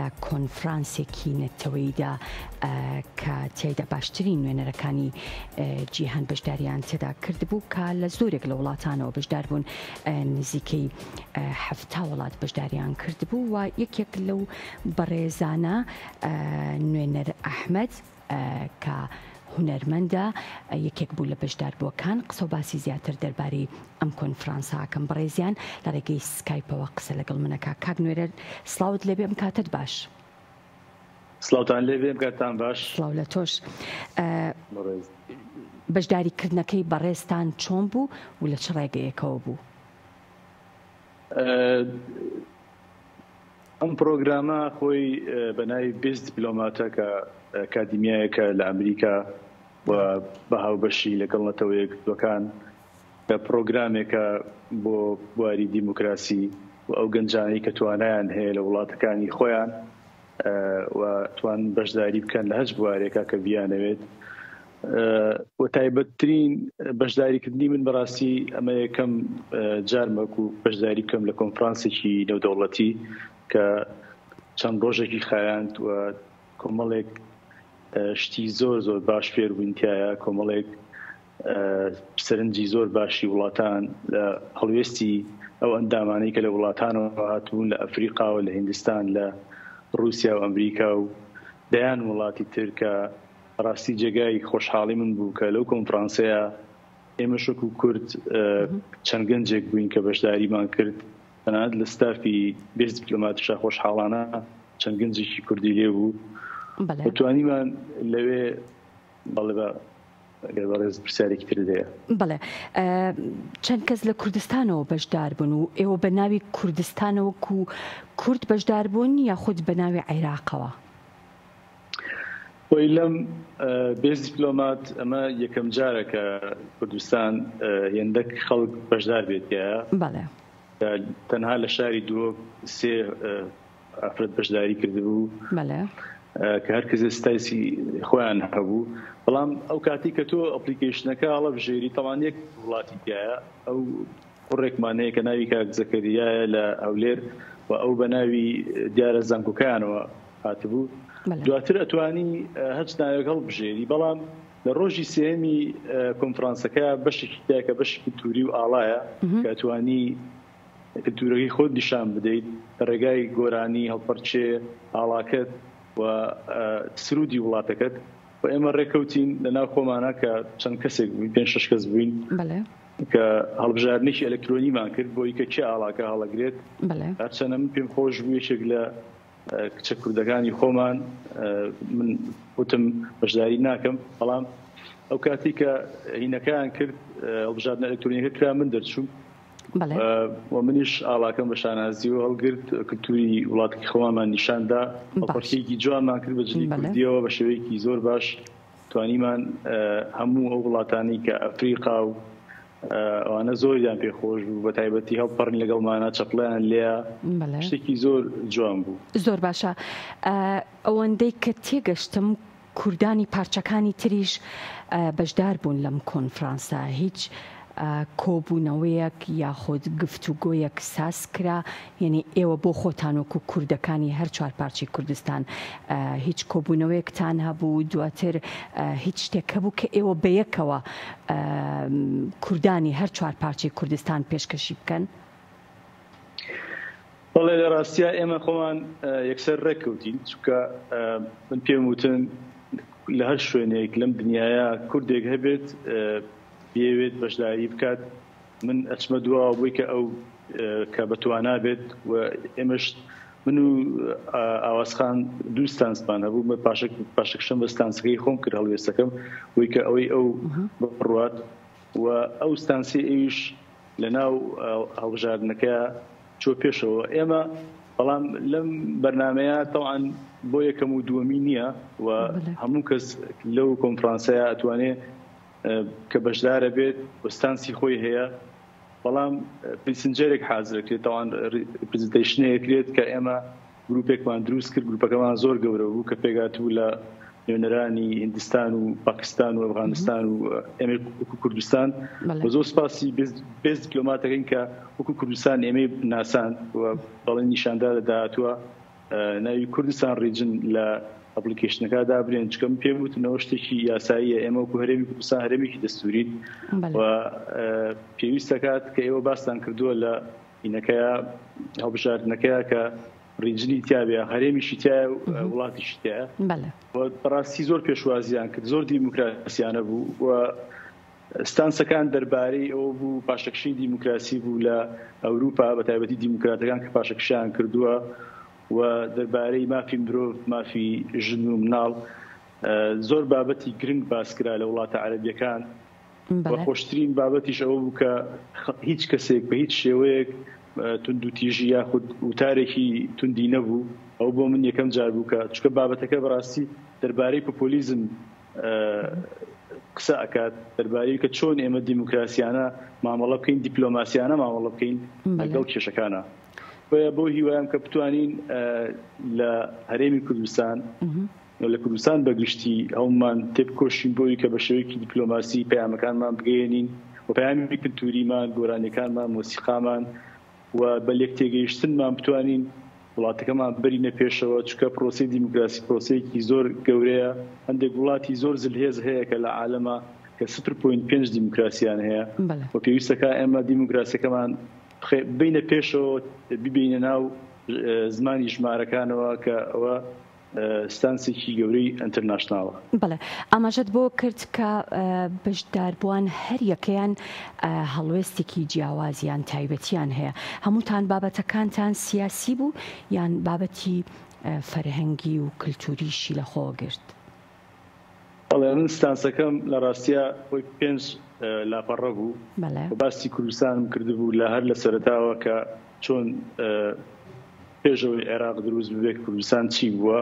لە کۆنفرانسێکی نەتەوەییدا کە تیایدا باشترین نوێنەرەکانی جیهان بەشداریان تێدا کردبوو کە لە زۆرێک لە وڵاتانەوە بەشدار بوون نزیکەی 7 وڵات بەشداریان کردبوو و یەکێک لەو بەڕێزانە نوێنەر ئەحمەد کە هونەرمەندە یەکێک بوو لە بەشداربووەکان قسە و باسی زیاتر دەربارەی ئەم کۆنفرانساکەم بەڕێزیان لە ڕێگەی سکایپەوە قسە لەگەڵ منەکە. کاک نوێرە سڵاوت لێبێ ئەم کاتت باش. سڵاوتان لێبێ ئەم کاتتان باش. سڵاو لە تۆش. بەشداریکردنەکەی بەڕێزتان چۆن بوو و لە چ ڕێگەیەکەوە بوو؟ ئەم پرۆگرامە خۆی بەناوی بیست دیپلۆماتە کە ئەکادیمیایەکە لە ئەمریکا و بە هاوبەشی لەگەڵ نەتەوەیەکدوەکان کە پرۆگرامێکە بۆ بواری دیموکراسی و ئەو گەنجانەی کە توانایان هەیە لە وڵاتەکانی خۆیان و توان بەشداری بکەن لە هەچ بوارێکە کە بیانەوێت. و تایبەتترین بەشداریکردنی من بەڕاستی ئەمە یەکەم جارمەک و بەشداری بکەم لە کۆنفرانسێکی نێودەوڵەتی کە چەند ڕۆژێکی خایاند و کۆمەڵێک شتی زۆر باش فێر بووینتیایە، کۆمەڵێک سەرنجی زۆر باشی وڵاتان لە هەڵوێستی ئەو ئەندامانەی کە لە وڵاتانەوە هاتوون لە ئەفریقا و لە هیندستان لە رووسیا و ئەمریکا و دەیان وڵاتی تر کە ڕاستی جێگای خۆشحاڵی من بوو کە لەو کۆنفرانسەیە ئێمە شک و کورد چەند گەنجێک بووین کە بەشداریمان کرد تەنانەت لە ستافی بیست دیپلۆماتیشە خۆشحاڵانە چەند گەنجێکی کوردی لێ بوو. توانیمان لەوێ بەڵێ پرسیارێکی تر دەیە. بەڵێ چەند کەس لە کوردستانەوە بەشدار بوون و ئێوە بە ناوی کوردستانەوە و کورد بەشدار بوون یاخود بە ناوی عێراقەوە؟ وی لەم بیست دیپلۆمات ئەمە یەکەم جارە کە کوردستان هێندەک خەڵک بەشدار بێتیە. بەڵێ تەنها لە شاری دووە سێ ئافرەت بەشداری کردبوو. بەڵێ کە هەر کەس ستایسی خۆیان هەبوو. بەڵام ئەو کاتی کە تۆ ئەپلیکیشنەکە هەڵە بژێری تەوان یەک وڵاتی تایە ئەو ڕێکمانەیە کە ناوی کاک زەکەریایە لە ئەولێر و ئەو بە ناوی دیارە زانکۆکەیانەوە هاتبوو. دواتر ئەتوانی هەچ ناوێک هەڵبژێری. بەڵام لە ڕۆژی سێمی کۆنفرانسەکە بەشێکی تایە کە بەشێکی تووری و ئاڵایە کە ئەتوانی کلتورەکەی خۆت نیشان بدەیت ڕێگای گۆرانی هەڵپەرچێ ئاڵاکەت و سرودی وڵاتەکەت. و ئێمە ڕێکەوتین لەناو خۆمانە کە چەند کەسێک بووین 5-6 کەس بووین کە هەڵبژاردنێکی ئەلکترۆنیمان کرد بۆی کە چه ئاڵاکە هەڵەگرێت. هەرچەنە من پێم خۆش بوو یەکێک لە کچە کوردەکانی خۆمان من وتم بەشداری ناکەم. بەڵام ئەو کاتی کە هینەکەیان کرد هەڵبژاردنە ئەلکترۆنیەکە کرا من دەرچوو و منیش ئاڵاکەم بە شانازی و هەڵگرت کلتوری وڵاتی خۆمان نیشاندا هەڵپەرچێکی جوانمان کرد بە جلی کوردیەوە بە شێوەیەکی زۆر باش توانیمان هەموو ئەو وڵاتانی کە ئەفریقا و ئەوانە زۆریان پێخۆش بوو بە تایبەتی هەڵپەڕن لەگەڵمانە چەپڵیان لێە شتێکی زۆر جوان بوو. زۆر باشە. ئەوەندەی کە تێگەشتم کوردانی پارچەکانی تریش بەشدار بوون لەم کۆنفرانسە. هیچ کۆبوونەوەیەک یاخود گفتوگۆیەک ساس کرا؟ یعنی ئێوە بۆ خۆتان وەکو کوردەکانی هەر چوار پارچی کوردستان هیچ کۆبوونەوەیەکتان هەبوو؟ دواتر هیچ شتێک هەبوو کە ئێوە بەیەکەوە کوردانی هەر چوار پارچی کوردستان پێشکەشی بکەن؟ بەڵێ لە ڕاستیە ئێمە خۆمان یەکسەر ڕێککەوتین چونکە من پێم وتن لە هەر شوێنێک لەم دنیاە کوردێک هەبێت بێوێت بەشداری بکات. من ئەچمە دواوە بووی کە ئەو کە بەتوانە بێت و ئێمەش من و ئاوازخان دوو ستانسمان هەبوو. پاشەکشەم بە ستانسەکەی خۆم کرد هەڵوێستەکەم بۆی کە ئەوەی ئەو بڕوات و ئەو ستانسی ئەویش لە ناو هەڵبژاردنەکە چۆ پێشەوە. ئێمە بەڵام لەم بەرنمەیە تەوان بۆ یەکەم و دووەمی نییە و هەموو کەس لەو کۆنفرانسەیە ئەتوانێت کە بەشدارە بێت وەستانسی خۆی هەیە. بەڵام پرسنجەرێک حازرەکرێت تەوان پرزنتیشنەیەکرێت کە ئێمە گروپێکمان دروست کرد. گروپەکەمان زۆر گەورە بوو کە پێگاتوو لە نوێنەرانی هیندستان و پاکستان و ئەفغانستان و ئێمە وەکو کوردستان. زۆر سپاسی بیست دیپلۆماتەکەین کە وەکو کوردستان ئێمەی ناسان و بەڵێن نیشاندا لە داهاتووە ناوی کوردستان ریجن لە ئەپلیکیشنەکە دابرێن چکەم پێم وتنەوە شتێکی یاساییە ئێمە وەکو هەرێمی کوردستان هەرێمێکی دەستوورین و پێویستە کات کە ئێوە باستان کردووە لە ئینەکەیە هەڵبژاردنەکەیە کە ریجنی تیاابێ هەرێمیشی تایە وڵاتیشی تایە بەڕاستی زۆر پێشوازیان کرد زۆر دیموکراسیانە بوو و ستانسەکان دەربارەی ئەوە بوو پاشەکشەی دیموکراسی بوو لە ئەوروپا بە تایبەتی دیموکراتەکان کە پاشەکشیان کردووە و دەربارەی مافی مرۆڤ مافی ژن و مناڵ زۆر بابەتی گرنگ باسکرا لە وڵاتە عەرەبیەکان و خۆشترین بابەتیش ئەوە بوو کە هیچ کەسێک بە هیچ شێوەیەک تند و تیژی یاخود وتارێکی توندی نەبوو ئەو بۆ من یەکەم جار بوو کە چکە بابەتەکە بەڕاستی دەربارەی پۆپۆلیزم قسە ئەکات دەربارەی کە چۆن ئێمە دیموکراسیانە مامەڵە بکەین دیپلۆماسیانە مامەڵە بکەین لەگەڵ کێشەکانە بۆ هیوایان کە بتوانین لە هەرێمی کوردستان لە کوردستان بەگشتی ئەومان تێبکۆشین بۆی کە بە شێوەیەکی دیپلۆماسی پەیامەکانمان بگەێنین و پەیامی کلتوریمان گۆرانیەکانمان مۆسیقامان و بە لێک تێگەیشتنمان بتوانین وڵاتەکەمان بەرینە پێشەوە چکە پرۆسی دیموکراسی پرۆسەیەکی زۆر گەورەیە هەندێک وڵاتی زۆر زلهێز هەیە کە لە عالەما کە 0.5 دیموکراسیان هەیە و پێویستەکە ئێمە دیموکراسیەکەمان بینە پێشەوە ببینە ناو زمانی ژمارەکانەوە کە ئەوە ستانسێکی گەورەی ئینتەرناشناڵە. بەڵێ ئاماژەت بۆ کرد کە بەشداربووان هەر یەکەیان هەڵوێستێکی جیاوازیان تایبەتیان هەیە هەمووتان بابەتەکانتان سیاسی بوو یان بابەتی فەرهەنگی و کللتوریشی لە خۆ گرت؟ بەڵێ من ستانسەکەم لە ڕاستیە خۆی 5 لاپەڕە بوو و باسی کوردستانم کردبوو لە هەر لە سەرەتاوە کە چۆن پێشەوەی عێراق دروست ببێت کوردستان چی بووە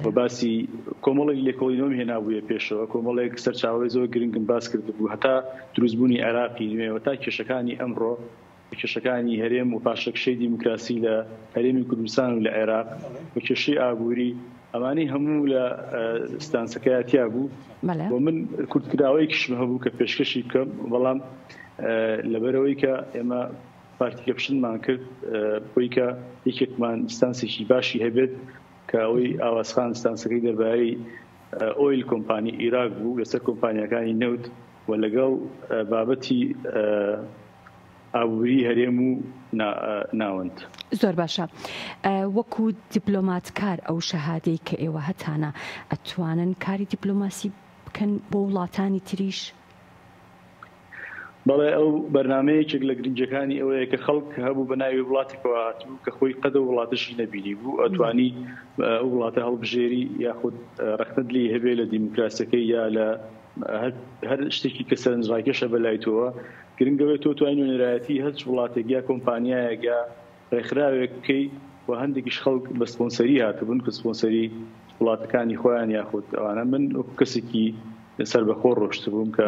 و باسی کۆمەڵێک لێکۆڵینەوەم هێنابوویە پێشەوە کۆمەڵێک سەرچاوەی زۆر گرنگم باس کردبوو هەتا دروستبوونی عێراقی نوێ و تا کێشەکانی ئەمڕۆ کێشەکانی هەرێم و پاشەکشەی دیموکراسی لە هەرێمی کوردستان و لە عێراق و کێشەی ئابووری ئەمانەی هەموو لە ستانسەکەیەتیا بوو و من کورتکراوەیەکیشم هەبوو کە پێشکەشی بکەم بەڵام لەبەرەوەی کە ئێمە پارتیکە پشتمان کرد بۆی کە یەکێکمان ستانسێکی باشی هەبێت کە ئەوەی ئاوازخان ستانسەکەی دەربارەی ئۆیل کۆمپانی عێراق بوو لەسەر کۆمپانیەکانی نەوت و لەگەڵ بابەتی ئابووری هەرێم و ناوەند. زۆر باشە وەکو دیپلۆماتکار ئەو شەهادەی کە ئێوە هەتانە ئەتوانن کاری دیپلۆماسی بکەن بۆ وڵاتانی تریش؟ بەڵێ ئەو بەرنامەیەکێک لە گرنجەکانی ئەوەیە کە خەڵک هەبوو بە ناوی وڵاتێکەوە هاتبوو کە خۆی قەدە وڵاتەشی نەبینی بوو ئەتوانی ئەو وڵاتە هەڵبژێری یاخود ڕەخنەت لێ هەبێ لە دیموکراسیەکەی یا لە هەر شتێکی کە سەرنجڕاکێشە بەلایتەوە گرنگەوەی تۆ توانین نوێنەرایەتی هەچ وڵاتێک یا کۆمپانیایەک یا ڕێکخراوێک بکەی و هەندێکیش خەڵک بە سپۆنسەری هاتبوون کە سپۆنسەری وڵاتەکانی خۆیان یاخود ئەوانە من وەکو کەسێکی سەر بەخۆ ڕۆشت بووم کە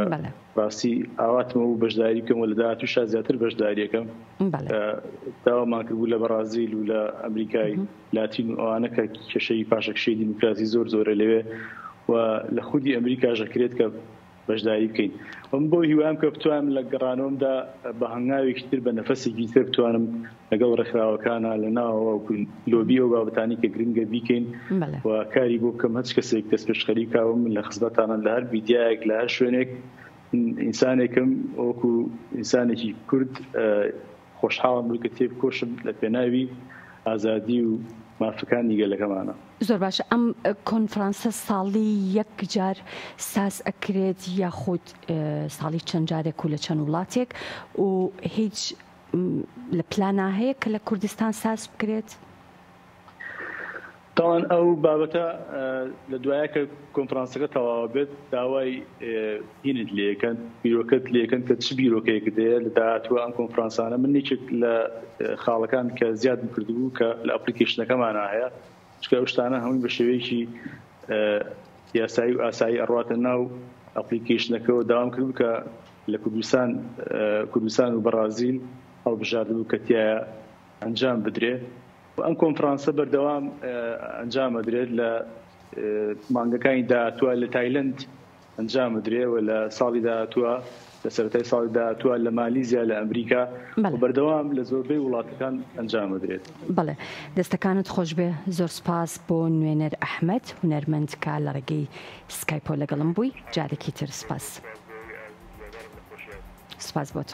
ڕاستی ئاواتمە و بەشداری بکەم و لە داهاتووشا زیاتر بەشداریەکەم داوامان کردبوو لە بەرازیل و لە ئەمریکای لاتین و ئەوانە کە کێشەی پاشەکشەی دیموکراسی زۆر زۆرە لەوێ و لە خودی ئەمریکاش دەکرێت کە بەشداری بکەین. من بۆ هیوام کە بتوانم لە گەڕانەوەمدا بە هەنگاوێکی تر بە نەفەسێکی تر بتوانم لەگەڵ ڕێکخراوەکانە لە ناوەوە لۆبی ئەو بابەتانی کە گرنگە بیکەین و کاری بۆ بکەم هەچ کەسێک دەست پێشخەری کاوم لە خزمەتانە لە هەر میدیایەک لە هەر شوێنێک ئینسانێکم وەکو ئینسانێکی کورد خۆشحاڵم بوو کە تێبکۆشم لە پێناوی ئازادی و مافەکانی گەلەکەمانە. زۆر باشە ئەم کۆنفرانسە ساڵی یەک جار ساز ئەکرێت یاخود ساڵی چەند جارێک و لە چەند وڵاتێک و هیچ لە پلانا هەیە کە لە کوردستان ساز بکرێت؟ تاوان ئەو بابەتە لە دوایە کە کۆنفرانسەکە تەواو بێت داوای هینت لێکەن بیرۆکەت لێکەن کە چ بیرۆکەیەک دەیە لە داهاتوە ئەم کۆنفرانسانە من نێچێک لە خاڵەکان کە زیاد کردبوو کە لە ئەپلیکیشنەکەمانە هەیە چکە ئەو شتانە هەمووی بە شێوەیەکی یاسایی و ئاسایی ئەڕاتە ناو ئەپلیکیشنەکەەوە داوام کردبوو کە لە کوردستان و بەرازیل هەڵبژاردبوو کە تایە ئەنجام بدرێت ئەم کۆنفرانسە بەردەوام ئەنجام ئەدرێت لە مانگەکانی داهاتوە لە تایلەند ئەنجام بدرێ و لە ساڵی داهاتووە لە سەرەتای ساڵی داهاتووە لە مالیزیا لە ئەمریکا و بەردەوام لە زۆربەی وڵاتەکان ئەنجام بدرێت. بەڵێ دەستەکانت خۆش بێ. زۆر سپاس بۆ نوێنەر ئەحمەد هونەرمەند کە لە ڕێگەی سکایپۆ لەگەڵم بووی. جارێکی تر سپاس بۆ تۆ.